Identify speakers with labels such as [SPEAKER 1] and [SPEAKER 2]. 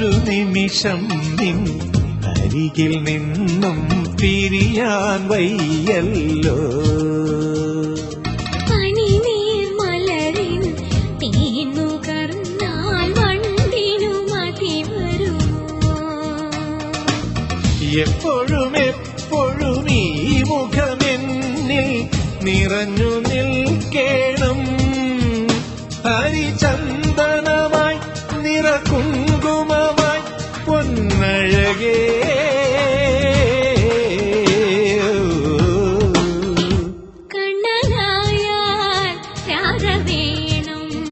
[SPEAKER 1] ഒരു നിമിഷം നിൻ അരികിൽ നിന്നും പിരിയാൻ വയ്യല്ലോ. എപ്പോഴും എപ്പോഴും ഈ മുഖമെന്നിൽ നിറഞ്ഞു നിൽക്കേണം ഹരിച